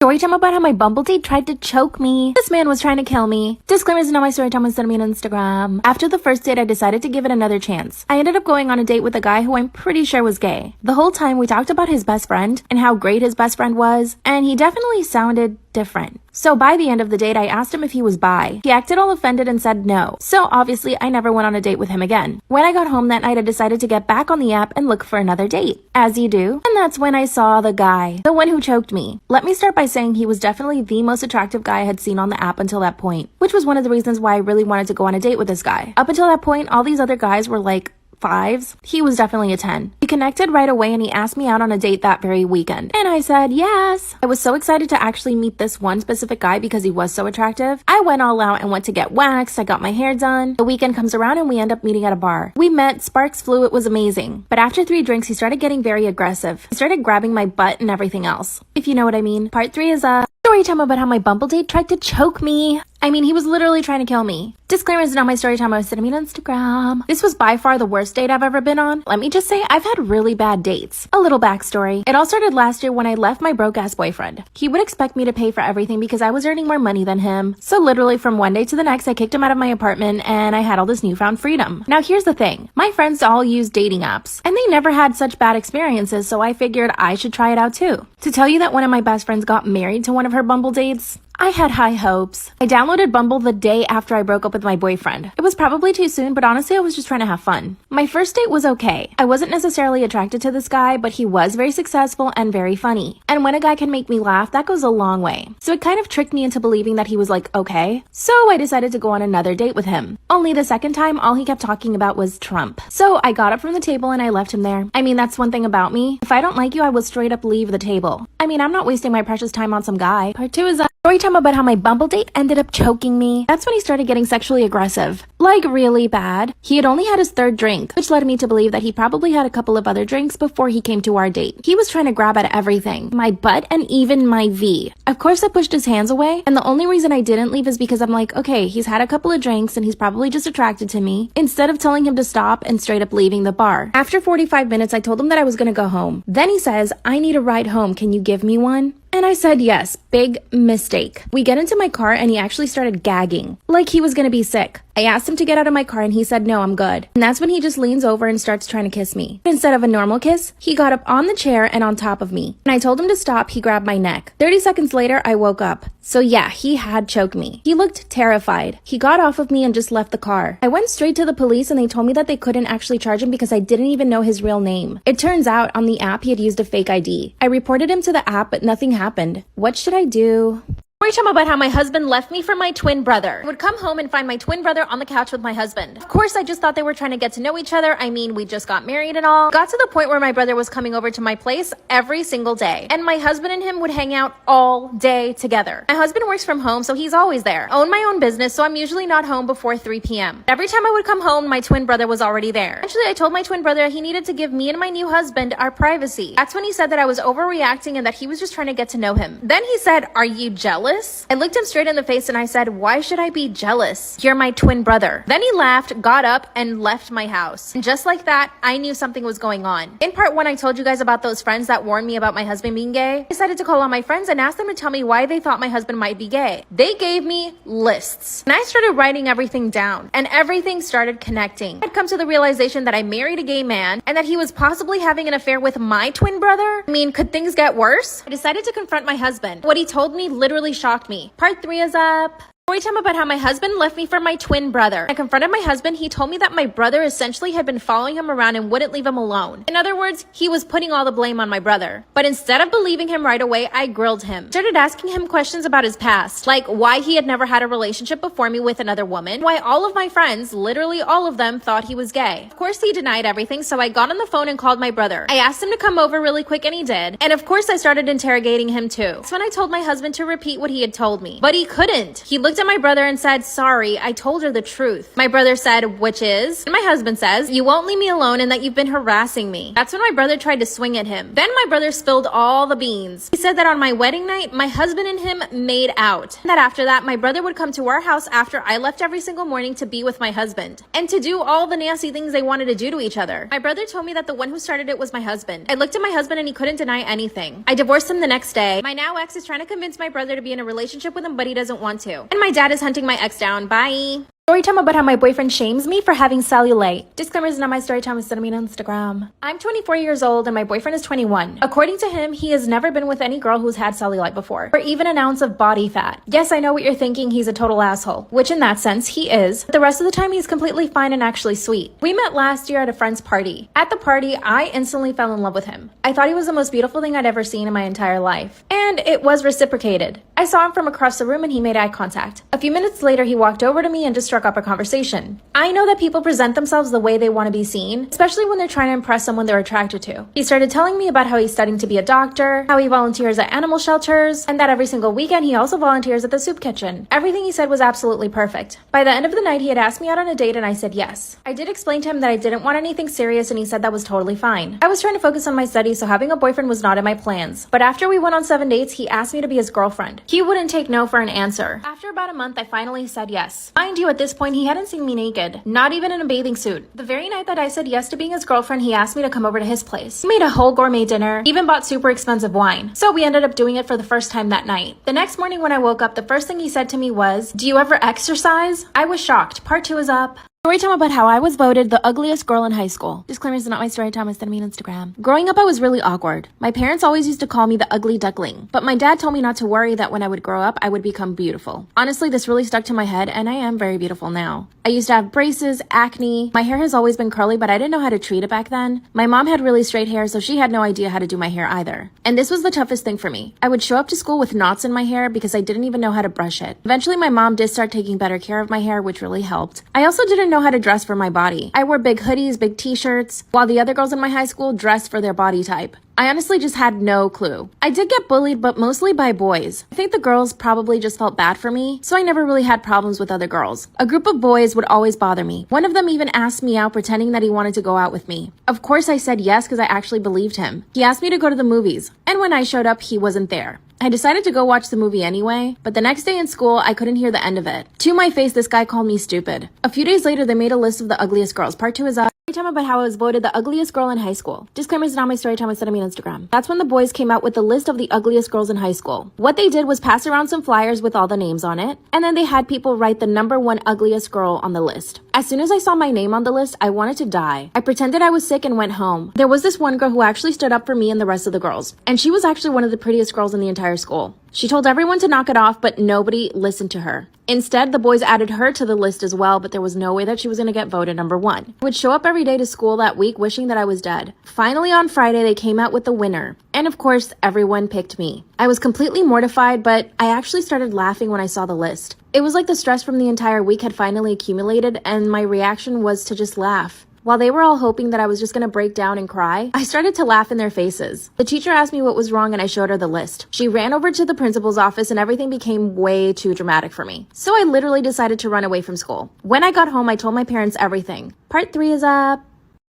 Story time about how my Bumble date tried to choke me. This man was trying to kill me. Disclaimers in all my story time was sent me on Instagram. After the first date, I decided to give it another chance. I ended up going on a date with a guy who I'm pretty sure was gay. The whole time we talked about his best friend and how great his best friend was, and he definitely sounded different. So by the end of the date, I asked him if he was bi. He acted all offended and said no. So obviously, I never went on a date with him again. When I got home that night, I decided to get back on the app and look for another date. As you do. And that's when I saw the guy. The one who choked me. Let me start by saying he was definitely the most attractive guy I had seen on the app until that point. Which was one of the reasons why I really wanted to go on a date with this guy. Up until that point, all these other guys were like 5s. He was definitely a 10. We connected right away and he asked me out on a date that very weekend. And I said yes. I was so excited to actually meet this one specific guy because he was so attractive. I went all out and went to get waxed. I got my hair done. The weekend comes around and we end up meeting at a bar. We met, sparks flew, it was amazing. But after 3 drinks, he started getting very aggressive. He started grabbing my butt and everything else. If you know what I mean. Part 3 is story time about how my Bumble date tried to choke me. I mean, he was literally trying to kill me. Disclaimer is not my story time. I was sending me on Instagram. This was by far the worst date I've ever been on. Let me just say, I've had really bad dates. A little backstory. It all started last year when I left my broke-ass boyfriend. He would expect me to pay for everything because I was earning more money than him. So literally from one day to the next, I kicked him out of my apartment and I had all this newfound freedom. Now here's the thing. My friends all use dating apps and they never had such bad experiences, so I figured I should try it out too. To tell you that one of my best friends got married to one of her Bumble dates, I had high hopes. I downloaded Bumble the day after I broke up with my boyfriend. It was probably too soon, but honestly, I was just trying to have fun. My first date was okay. I wasn't necessarily attracted to this guy, but he was very successful and very funny. And when a guy can make me laugh, that goes a long way. So it kind of tricked me into believing that he was like, okay. So I decided to go on another date with him. Only the second time, all he kept talking about was Trump. So I got up from the table and I left him there. I mean, that's one thing about me. If I don't like you, I will straight up leave the table. I mean, I'm not wasting my precious time on some guy. Part 2 is story time about how my Bumble date ended up choking me. That's when he started getting sexually aggressive. Like really bad. He had only had his 3rd drink, which led me to believe that he probably had a couple of other drinks before he came to our date. He was trying to grab at everything. My butt and even my V. Of course I pushed his hands away, and the only reason I didn't leave is because I'm like, okay, he's had a couple of drinks and he's probably just attracted to me, instead of telling him to stop and straight up leaving the bar. After 45 minutes, I told him that I was gonna go home. Then he says, I need a ride home, can you give me one? And I said yes. Big mistake. We get into my car and he actually started gagging, like he was gonna be sick. I asked him to get out of my car and he said, no, I'm good. And that's when he just leans over and starts trying to kiss me. Instead of a normal kiss, he got up on the chair and on top of me. And I told him to stop, he grabbed my neck. 30 seconds later, I woke up. So yeah, he had choked me. He looked terrified. He got off of me and just left the car. I went straight to the police and they told me that they couldn't actually charge him because I didn't even know his real name. It turns out on the app he had used a fake ID. I reported him to the app, but nothing happened. What should I do? Story time about how my husband left me for my twin brother. I would come home and find my twin brother on the couch with my husband. Of course, I just thought they were trying to get to know each other. I mean, we just got married and all. Got to the point where my brother was coming over to my place every single day. And my husband and him would hang out all day together. My husband works from home, so he's always there. I own my own business, so I'm usually not home before 3 p.m. Every time I would come home, my twin brother was already there. Actually, I told my twin brother he needed to give me and my new husband our privacy. That's when he said that I was overreacting and that he was just trying to get to know him. Then he said, are you jealous? I looked him straight in the face and I said, why should I be jealous? You're my twin brother. Then he laughed, got up, and left my house. And just like that, I knew something was going on. In part 1, I told you guys about those friends that warned me about my husband being gay. I decided to call on my friends and ask them to tell me why they thought my husband might be gay. They gave me lists. And I started writing everything down. And everything started connecting. I'd come to the realization that I married a gay man and that he was possibly having an affair with my twin brother. I mean, could things get worse? I decided to confront my husband. What he told me literally shocked me. Part 3 is up. Story time about how my husband left me for my twin brother. I confronted my husband. He told me that my brother essentially had been following him around and wouldn't leave him alone. In other words, he was putting all the blame on my brother. But instead of believing him right away, I grilled him. Started asking him questions about his past, like why he had never had a relationship before me with another woman, why all of my friends, literally all of them, thought he was gay. Of course, he denied everything, so I got on the phone and called my brother. I asked him to come over really quick and he did. And of course, I started interrogating him too. That's when I told my husband to repeat what he had told me. But he couldn't. He looked at my brother and said, sorry, I told her the truth. My brother said, which is? And my husband says, you won't leave me alone and that you've been harassing me. That's when my brother tried to swing at him. Then my brother spilled all the beans. He said that on my wedding night, my husband and him made out. And that after that, my brother would come to our house after I left every single morning to be with my husband and to do all the nasty things they wanted to do to each other. My brother told me that the one who started it was my husband. I looked at my husband and he couldn't deny anything. I divorced him the next day. My now ex is trying to convince my brother to be in a relationship with him, but he doesn't want to. And my dad is hunting my ex down. Bye. Story time about how my boyfriend shames me for having cellulite. Disclaimer is not my story time, send me on Instagram. I'm 24 years old and my boyfriend is 21. According to him, he has never been with any girl who's had cellulite before, or even an ounce of body fat. Yes, I know what you're thinking, he's a total asshole, which in that sense, he is. But the rest of the time, he's completely fine and actually sweet. We met last year at a friend's party. At the party, I instantly fell in love with him. I thought he was the most beautiful thing I'd ever seen in my entire life. And it was reciprocated. I saw him from across the room and he made eye contact. A few minutes later, he walked over to me and just struck up a conversation. I know that people present themselves the way they want to be seen, especially when they're trying to impress someone they're attracted to. He started telling me about how he's studying to be a doctor, how he volunteers at animal shelters, and that every single weekend he also volunteers at the soup kitchen. Everything he said was absolutely perfect. By the end of the night, he had asked me out on a date and I said yes. I did explain to him that I didn't want anything serious and he said that was totally fine. I was trying to focus on my studies, so having a boyfriend was not in my plans. But after we went on 7 dates, he asked me to be his girlfriend. He wouldn't take no for an answer. After about a month, I finally said yes. Mind you, at this point, he hadn't seen me naked, not even in a bathing suit. The very night that I said yes to being his girlfriend, he asked me to come over to his place. He made a whole gourmet dinner, even bought super expensive wine. So we ended up doing it for the first time that night. The next morning when I woke up, the first thing he said to me was, "Do you ever exercise?" I was shocked. Part 2 is up. Story time about how I was voted the ugliest girl in high school. Disclaimer is not my story time, send me on Instagram. Growing up, I was really awkward. My parents always used to call me the ugly duckling, but my dad told me not to worry, that when I would grow up, I would become beautiful. Honestly, this really stuck to my head, and I am very beautiful now. I used to have braces, acne. My hair has always been curly, but I didn't know how to treat it back then. My mom had really straight hair, so she had no idea how to do my hair either. And this was the toughest thing for me. I would show up to school with knots in my hair because I didn't even know how to brush it. Eventually, my mom did start taking better care of my hair, which really helped. I also didn't know how to dress for my body. I wore big hoodies, big t-shirts, while the other girls in my high school dressed for their body type. I honestly just had no clue. I did get bullied, but mostly by boys. I think the girls probably just felt bad for me, so I never really had problems with other girls. A group of boys would always bother me. One of them even asked me out, pretending that he wanted to go out with me. Of course I said yes because I actually believed him. He asked me to go to the movies, and when I showed up, he wasn't there. I decided to go watch the movie anyway, but the next day in school, I couldn't hear the end of it. To my face, this guy called me stupid. A few days later, they made a list of the ugliest girls. Part 2 is up. Story time about how I was voted the ugliest girl in high school. Disclaimer is not my story time, send me on Instagram. That's when the boys came out with the list of the ugliest girls in high school. What they did was pass around some flyers with all the names on it, and then they had people write the #1 ugliest girl on the list. As soon as I saw my name on the list, I wanted to die. I pretended I was sick and went home. There was this one girl who actually stood up for me and the rest of the girls, and she was actually one of the prettiest girls in the entire school. She told everyone to knock it off, but nobody listened to her. Instead, the boys added her to the list as well, but there was no way that she was going to get voted #1. I would show up every day to school that week wishing that I was dead. Finally, on Friday, they came out with the winner. And of course, everyone picked me. I was completely mortified, but I actually started laughing when I saw the list. It was like the stress from the entire week had finally accumulated, and my reaction was to just laugh. While they were all hoping that I was just going to break down and cry, I started to laugh in their faces. The teacher asked me what was wrong and I showed her the list. She ran over to the principal's office and everything became way too dramatic for me. So I literally decided to run away from school. When I got home, I told my parents everything. Part 3 is up.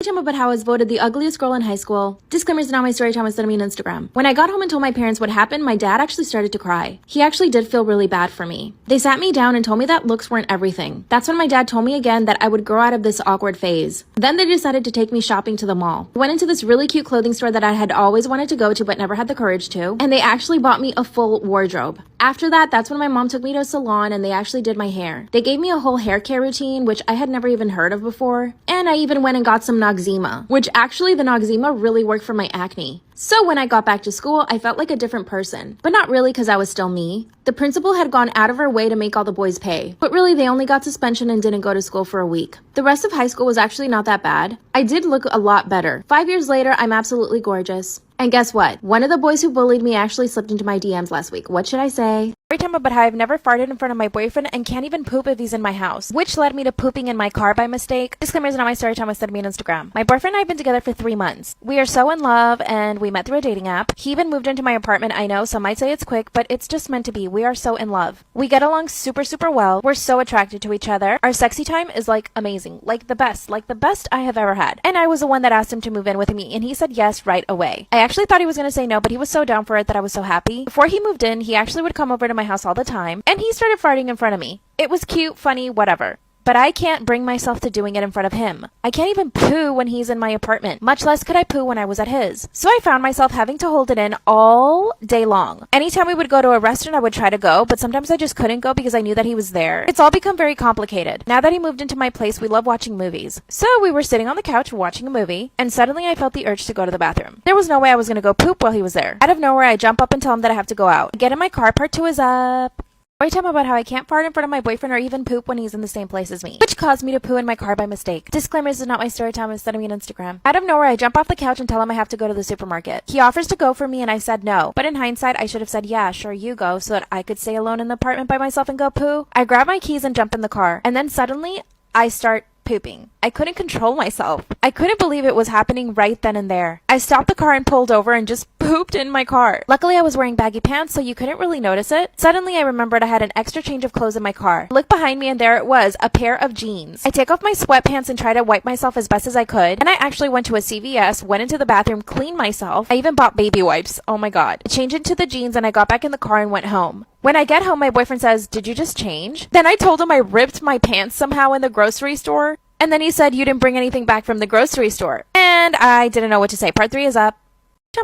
Time about how I was voted the ugliest girl in high school. Disclaimer is not my story time, send me on Instagram. When I got home and told my parents what happened, my dad actually started to cry. He actually did feel really bad for me. They sat me down and told me that looks weren't everything. That's when my dad told me again that I would grow out of this awkward phase. Then they decided to take me shopping to the mall. We went into this really cute clothing store that I had always wanted to go to but never had the courage to, and they actually bought me a full wardrobe. After that, that's when my mom took me to a salon and they actually did my hair. They gave me a whole hair care routine, which I had never even heard of before. And I even went and got some 𝙤𝙤𝙧𝙚, which actually the 𝙤𝙤𝙧𝙚 really worked for my acne. So when I got back to school, I felt like a different person. But not really because I was still me. The principal had gone out of her way to make all the boys pay. But really, they only got suspension and didn't go to school for a week. The rest of high school was actually not that bad. I did look a lot better. 5 years later, I'm absolutely gorgeous. And guess what? One of the boys who bullied me actually slipped into my DMs last week. What should I say? Storytime about how I've never farted in front of my boyfriend and can't even poop if he's in my house, which led me to pooping in my car by mistake. Disclaimer is not my story time with me on Instagram. My boyfriend and I have been together for 3 months. We are so in love and we met through a dating app. He even moved into my apartment. I know some might say it's quick, but it's just meant to be. We are so in love. We get along super well. We're so attracted to each other. Our sexy time is like amazing, like the best I have ever had. And I was the one that asked him to move in with me and he said yes right away. I actually thought he was going to say no, but he was so down for it that I was so happy. Before he moved in, he actually would come over to my house all the time and he started farting in front of me. It was cute, funny, whatever. But I can't bring myself to doing it in front of him. I can't even poo when he's in my apartment, much less could I poo when I was at his. So I found myself having to hold it in all day long. Anytime we would go to a restaurant, I would try to go, but sometimes I just couldn't go because I knew that he was there. It's all become very complicated. Now that he moved into my place, we love watching movies. So we were sitting on the couch watching a movie, and suddenly I felt the urge to go to the bathroom. There was no way I was going to go poop while he was there. Out of nowhere, I jump up and tell him that I have to go out. I get in my car, part 2 is up. Storytime about how I can't fart in front of my boyfriend or even poop when he's in the same place as me, which caused me to poo in my car by mistake. Disclaimer, this is not my story time, it's sending me on Instagram. Out of nowhere, I jump off the couch and tell him I have to go to the supermarket. He offers to go for me and I said no, but in hindsight, I should have said yeah, sure, you go, so that I could stay alone in the apartment by myself and go poo. I grab my keys and jump in the car, and then suddenly, I start pooping. I couldn't control myself. I couldn't believe it was happening right then and there. I stopped the car and pulled over and just pooped in my car. Luckily, I was wearing baggy pants, so you couldn't really notice it. Suddenly, I remembered I had an extra change of clothes in my car. I looked behind me and there it was, a pair of jeans. I take off my sweatpants and try to wipe myself as best as I could. And I actually went to a CVS, went into the bathroom, cleaned myself. I even bought baby wipes. Oh my god. I changed into the jeans and I got back in the car and went home. When I get home, my boyfriend says, "Did you just change?" Then I told him I ripped my pants somehow in the grocery store. And then he said, "You didn't bring anything back from the grocery store." And I didn't know what to say. Part 3 is up.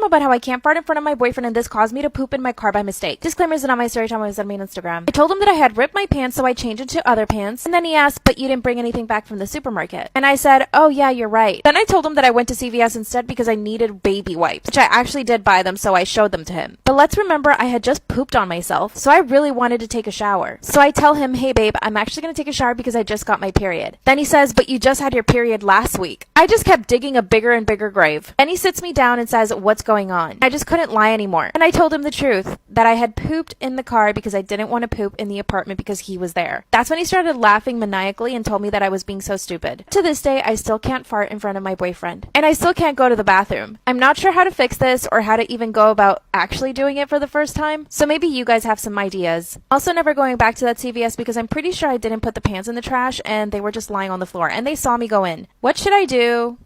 About how I can't fart in front of my boyfriend and this caused me to poop in my car by mistake. Disclaimer is not my story time, I was on me on Instagram. I told him that I had ripped my pants, so I changed into other pants. And then he asked, "But you didn't bring anything back from the supermarket?" And I said, "Oh yeah, you're right." Then I told him that I went to CVS instead because I needed baby wipes, which I actually did buy them, so I showed them to him. But let's remember I had just pooped on myself, so I really wanted to take a shower. So I tell him, "Hey babe, I'm actually gonna take a shower because I just got my period." Then he says, "But you just had your period last week." I just kept digging a bigger and bigger grave. Then he sits me down and says, "What's going on?" I just couldn't lie anymore. And I told him the truth, that I had pooped in the car because I didn't want to poop in the apartment because he was there. That's when he started laughing maniacally and told me that I was being so stupid. To this day, I still can't fart in front of my boyfriend. And I still can't go to the bathroom. I'm not sure how to fix this or how to even go about actually doing it for the first time. So maybe you guys have some ideas. Also, never going back to that CVS because I'm pretty sure I didn't put the pants in the trash and they were just lying on the floor and they saw me go in. What should I do?